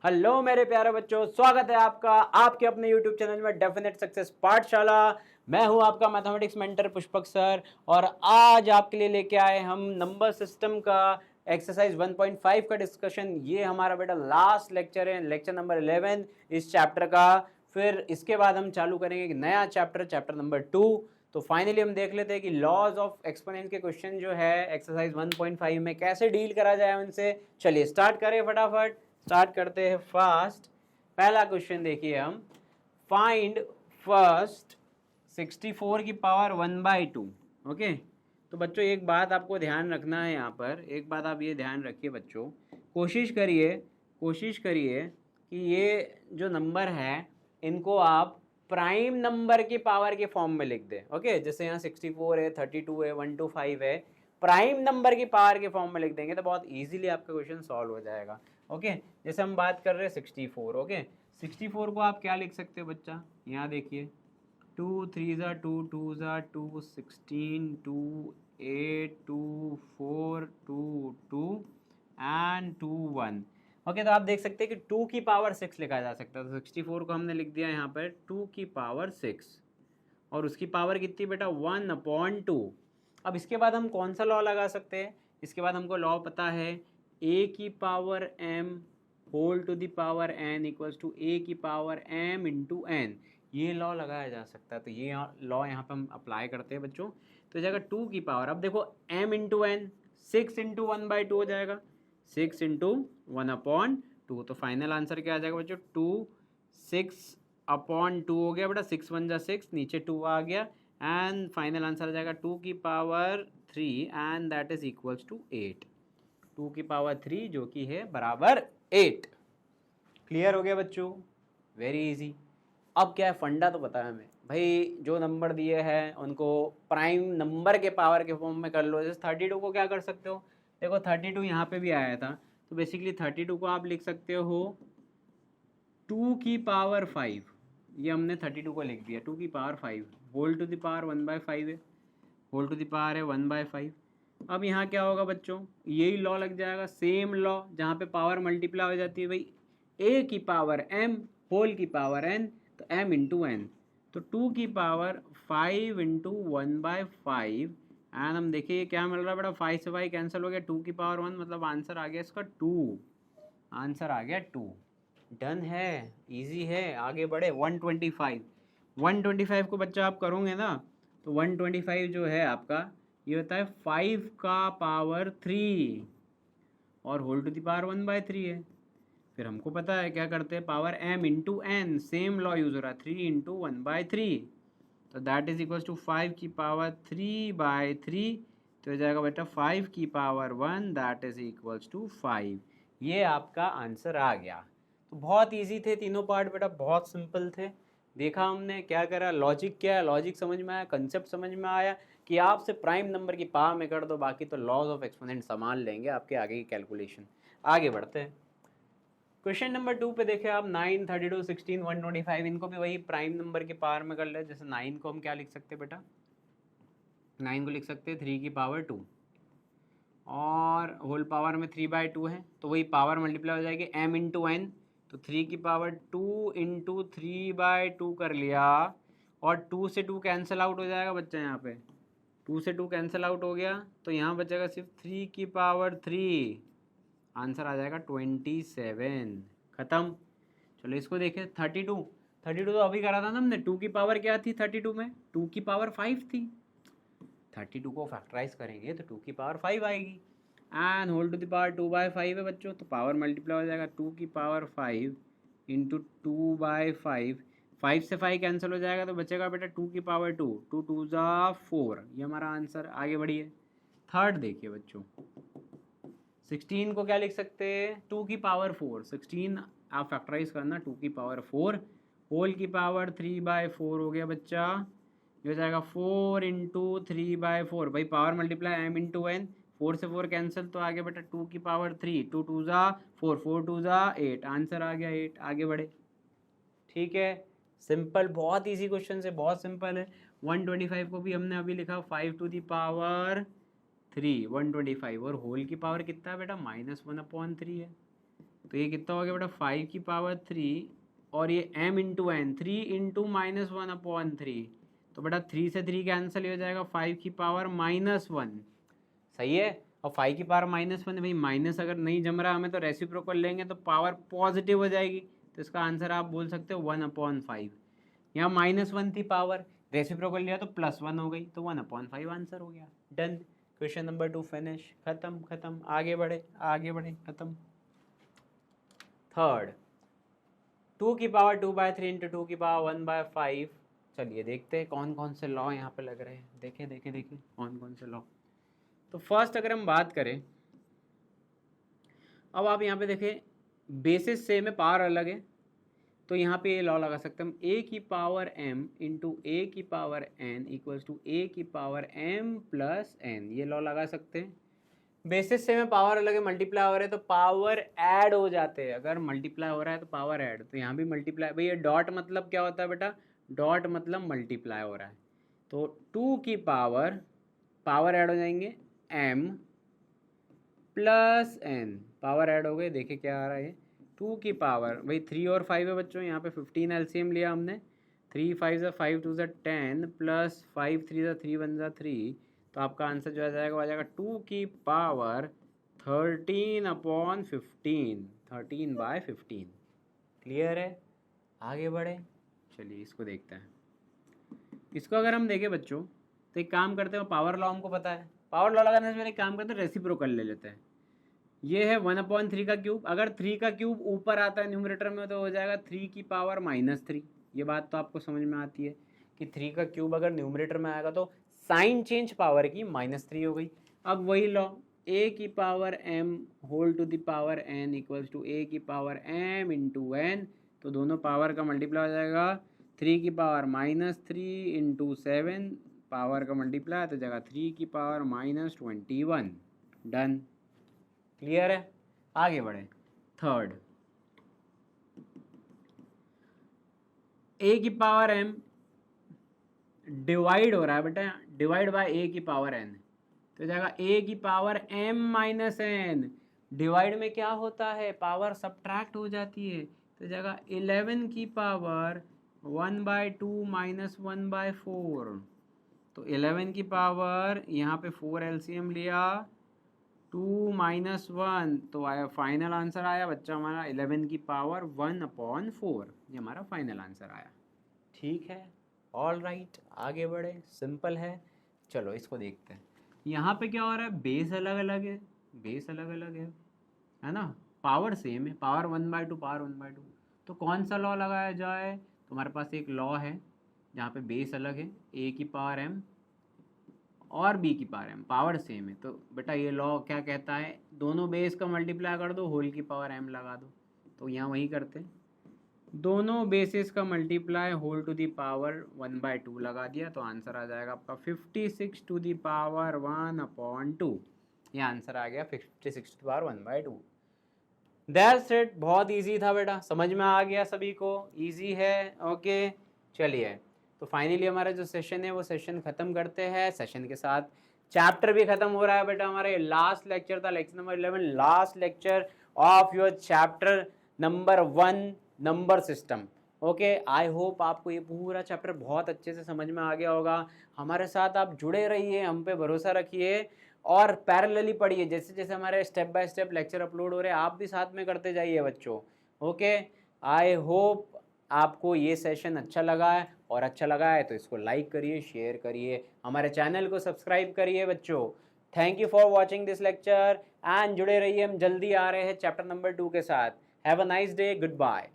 Hello मेरे प्यारे बच्चों, स्वागत है आपका आपके अपने यूट्यूब चैनल में डेफिनेट सक्सेस पाठशाला। मैं हूं आपका मैथमेटिक्स मेंटर पुष्पक सर और आज आपके लिए लेके आए हम नंबर सिस्टम का एक्सरसाइज 1.5 का डिस्कशन। ये हमारा बेटा लास्ट लेक्चर है, लेक्चर नंबर 11 इस चैप्टर का। फिर इसके बाद हम चालू करेंगे एक नया चैप्टर नंबर 2। तो फाइनली हम देख लेते हैं कि लॉज ऑफ एक्सपोनेंट के क्वेश्चन जो है एक्सरसाइज 1.5 में कैसे डील करा जाए उनसे। चलिए स्टार्ट करें फटाफट, स्टार्ट करते हैं फास्ट। पहला क्वेश्चन देखिए हम, फाइंड फर्स्ट 64 की पावर 1/2। ओके, तो बच्चों एक बात आपको ध्यान रखना है, यहाँ पर एक बात आप ये ध्यान रखिए बच्चों, कोशिश करिए कि ये जो नंबर है इनको आप प्राइम नंबर की पावर के फॉर्म में लिख दें। ओके, जैसे यहाँ 64 है, 32 है, 125 है, प्राइम नंबर की पावर के फॉर्म में लिख देंगे तो बहुत इजीली आपका क्वेश्चन सॉल्व हो जाएगा। ओके, जैसे हम बात कर रहे हैं 64। ओके, 64 को आप क्या लिख सकते हो बच्चा, यहाँ देखिए 2 3 ज़ा 2 2 ज़ा 2 16 2 8 2 4 2 2 एंड 2 1। ओके, तो आप देख सकते हैं कि 2 की पावर 6 लिखा जा सकता है। तो 64 को हमने लिख दिया यहाँ पर 2 की पावर 6 और उसकी पावर कितनी बेटा 1/2। अब इसके बाद हम कौन सा लॉ लगा सकते हैं, इसके बाद हमको लॉ पता है a की power m whole to the power n equals to a की पावर m इंटू n। ये लॉ लगाया जा सकता है। तो ये लॉ यहाँ पे हम अप्लाई करते हैं बच्चों। तो हो जाएगा 2 की पावर, अब देखो m इंटू n 6 इंटू 1/2 हो जाएगा, 6 इंटू 1/2। तो फाइनल आंसर क्या आ जाएगा बच्चों, 6/2 हो गया बेटा, 6 1 जा 6, नीचे 2 आ गया एंड फाइनल आंसर आ जाएगा 2 की power 3 and that is equals to 8। 2 की पावर 3 जो कि है बराबर 8। क्लियर हो गया बच्चों, वेरी इजी। अब क्या है, फंडा तो पता है हमें भाई, जो नंबर दिए हैं उनको प्राइम नंबर के पावर के फॉर्म में कर लो। जैसे 32 को क्या कर सकते हो, देखो 32 यहाँ पे भी आया था, तो बेसिकली 32 को आप लिख सकते हो 2 की पावर 5। ये हमने 32 को लिख दिया 2 की power 5, whole to the power 1/5 है, होल टू द पावर है 1/5। अब यहाँ क्या होगा बच्चों, यही लॉ लग जाएगा, सेम लॉ जहाँ पे पावर मल्टीप्लाई हो जाती है भाई, a की पावर m होल की पावर n, तो m इंटू n। तो 2 की पावर 5 इंटू 1/5 एंड हम देखिए क्या मिल रहा है बेटा, 5 से 5 कैंसिल हो गया, 2 की पावर 1 मतलब आंसर आ गया इसका 2। आंसर आ गया 2। डन है, इजी है, आगे बढ़े। 125 को बच्चा आप करोगे ना, तो 125 जो है आपका ये होता है 5 का पावर 3 और होल टू द पावर 1/3 है। फिर हमको पता है क्या करते हैं, power m into n, same law use हो रहा है, 3 इंटू 1/3, तो दैट इज इक्वल टू 5 की पावर 3/3। तो हो जाएगा बेटा 5 की power 1 that is equals to 5। ये आपका आंसर आ गया। तो बहुत इजी थे तीनों पार्ट बेटा, बहुत सिंपल थे। देखा हमने क्या करा, लॉजिक क्या है, लॉजिक समझ में आया, कंसेप्ट समझ में आया कि आपसे प्राइम नंबर की पावर में कर दो, बाकी तो लॉज ऑफ एक्सपोनेंट संभाल लेंगे आपके आगे की कैलकुलेशन। आगे बढ़ते हैं क्वेश्चन नंबर 2 पे। देखे आप 9 32 16 125, इनको भी वही प्राइम नंबर के पावर में कर ले। जैसे 9 को हम क्या लिख सकते हैं बेटा, 9 को लिख सकते हैं 3 की पावर 2 और होल पावर में 3/2 है, तो वही पावर मल्टीप्लाई हो जाएगी m इंटू n, तो 3 की पावर 2 इंटू 3/2 कर लिया और 2 से 2 कैंसिल आउट हो जाएगा बच्चा, यहाँ पे 2 से 2 कैंसिल आउट हो गया, तो यहाँ बचेगा सिर्फ 3 की पावर 3, आंसर आ जाएगा 27। खत्म। चलो इसको देखें 32 तो अभी करा था ना हमने, 2 की पावर क्या थी 32 में, 2 की पावर 5 थी। 32 को फैक्टराइज करेंगे तो 2 की पावर 5 आएगी and whole to the power 2/5 है बच्चों, तो पावर मल्टीप्लाई हो जाएगा 2 की पावर 5 इंटू 2/5, 5 से 5 कैंसिल हो जाएगा, तो बचेगा बेटा 2 की पावर 2, 2 2 ज़ा 4। ये हमारा आंसर। आगे बढ़िए, थर्ड देखिए बच्चों, 16 को क्या लिख सकते हैं, 2 की पावर 4, 16 आप फैक्टराइज करना, 2 की पावर 4 होल की पावर 3/4 हो गया बच्चा, ये हो जाएगा 4 इंटू 3/4, भाई power multiply m into n, 4 से 4 कैंसिल, तो आगे बेटा 2 की पावर 3, 2 2 ज़ा 4, 4 2 ज़ा 8, आंसर आ गया 8। आगे बढ़े, ठीक है, सिंपल, बहुत इजी क्वेश्चन है, बहुत सिंपल है। 125 को भी हमने अभी लिखा 5 टू द पावर 3, 125 और होल की पावर कितना है बेटा, -1/3 है, तो ये कितना हो गया बेटा 5 की पावर 3 और ये m इंटू एन 3 इंटू -1/3 तो बेटा 3 से 3 कैंसिल हो जाएगा 5 की पावर -1 सही है। और 5 की पावर -1 भाई माइनस अगर नहीं जम रहा हमें तो रेसिप्रोकल लेंगे तो पावर पॉजिटिव हो जाएगी तो इसका आंसर आप बोल सकते हो 1/5। यहाँ -1 थी पावर रेसिप्रोकल लिया तो +1 हो गई तो 1/5 आंसर हो गया। डन। Question number 2 finish. खत्म आगे बढ़े खत्म। थर्ड 2 की पावर 2/3 इंटू 2 की पावर 1/5। चलिए देखते हैं कौन कौन से लॉ यहाँ पे लग रहे हैं। देखें कौन कौन से लॉ। तो फर्स्ट अगर हम बात करें, अब आप यहाँ पे देखें बेसिस सेम है पावर अलग है तो यहाँ पे ये लॉ लगा सकते हैं हम a की पावर m इंटू a की power n equals to a की पावर m प्लस n, ये लॉ लगा सकते हैं। बेसिस सेम है पावर अलग है मल्टीप्लाई हो रहा है तो पावर ऐड हो जाते हैं। अगर मल्टीप्लाई हो रहा है तो पावर ऐड, तो यहाँ भी मल्टीप्लाई। भाई ये डॉट मतलब क्या होता है बेटा, डॉट मतलब मल्टीप्लाई हो रहा है तो 2 की पावर ऐड हो जाएंगे m plus n, power add हो गए। देखिए क्या आ रहा है 2 की पावर, भाई 3 और 5 है बच्चों, यहाँ पे 15 एलसीएम लिया हमने। 3 5 5 2 10 प्लस 5 3 3 1 3 तो आपका आंसर जो आ जाएगा 2 की पावर 13/15, 13/15। क्लियर है, आगे बढ़े। चलिए इसको देखते हैं। इसको अगर हम देखें बच्चों तो एक काम करते हैं, पावर लॉ हमको पता है, पावर लॉ लगाने से पहले एक काम करते हैं रेसिप्रोकल ले लेते हैं। ये है 1/3 का क्यूब, अगर 3 का क्यूब ऊपर आता है न्यूमरेटर में तो हो जाएगा 3 की पावर -3। ये बात तो आपको समझ में आती है कि 3 का क्यूब अगर न्यूमरेटर में आएगा तो साइन चेंज पावर की -3 हो गई। अब वही लॉ a की power m whole to the power n equals to a की पावर m इंटू n, तो दोनों पावर का मल्टीप्लाई हो जाएगा। 3 की पावर -3 इंटू 7 पावर का मल्टीप्लाई तो जाएगा 3 की पावर -21। डन। क्लियर है, आगे बढ़े। थर्ड a की पावर m डिवाइड हो रहा है बेटा, डिवाइड बाय a की पावर n तो जाएगा a की power m minus n। Divide में क्या होता है, पावर सब्ट्रैक्ट हो जाती है तो जाएगा 11 की पावर 1/2 माइनस 1/4। तो 11 की पावर यहाँ पे 4 एलसीएम लिया 2 माइनस 1 तो आया फाइनल आंसर आया बच्चा हमारा 11 की पावर 1/4। ये हमारा फाइनल आंसर आया। ठीक है, ऑल राइट, आगे बढ़े। सिंपल है। चलो इसको देखते हैं। यहाँ पे क्या हो रहा है, बेस अलग अलग है, बेस अलग अलग है ना, पावर सेम है, पावर 1/2 पावर 1/2। तो कौन सा लॉ लगाया जाए, तो हमारे पास एक लॉ है जहाँ पे बेस अलग है, a की पावर m और b की पावर m, पावर सेम है। तो बेटा ये लॉ क्या कहता है, दोनों बेस का मल्टीप्लाई कर दो, होल की पावर m लगा दो। तो यहाँ वही करते हैं, दोनों बेसिस का multiply whole to the power 1/2 लगा दिया तो आंसर आ जाएगा आपका 56 टू दी पावर 1/2। ये आंसर आ गया 56 to the power 1/2। That's it. बहुत इजी था बेटा, समझ में आ गया सभी को, इजी है। ओके चलिए, तो फाइनली हमारा जो सेशन है वो सेशन खत्म करते हैं। सेशन के साथ चैप्टर भी खत्म हो रहा है बेटा हमारा। ये लास्ट लेक्चर था, lecture number 11, last lecture of your chapter number 1 number system. Okay, I hope आपको ये पूरा चैप्टर बहुत अच्छे से समझ में आ गया होगा। हमारे साथ आप जुड़े रहिए, हम पे भरोसा रखिए और पैरेलली पढ़िए। जैसे जैसे हमारे step by step lecture upload हो रहे हैं आप भी साथ में करते जाइए बच्चों। ओके, आई होप आपको ये सेशन अच्छा लगा है, और अच्छा लगा है तो इसको लाइक करिए, शेयर करिए, हमारे चैनल को सब्सक्राइब करिए बच्चों। Thank you for watching this lecture and जुड़े रहिए, हम जल्दी आ रहे हैं चैप्टर नंबर 2 के साथ। Have a nice day, good bye.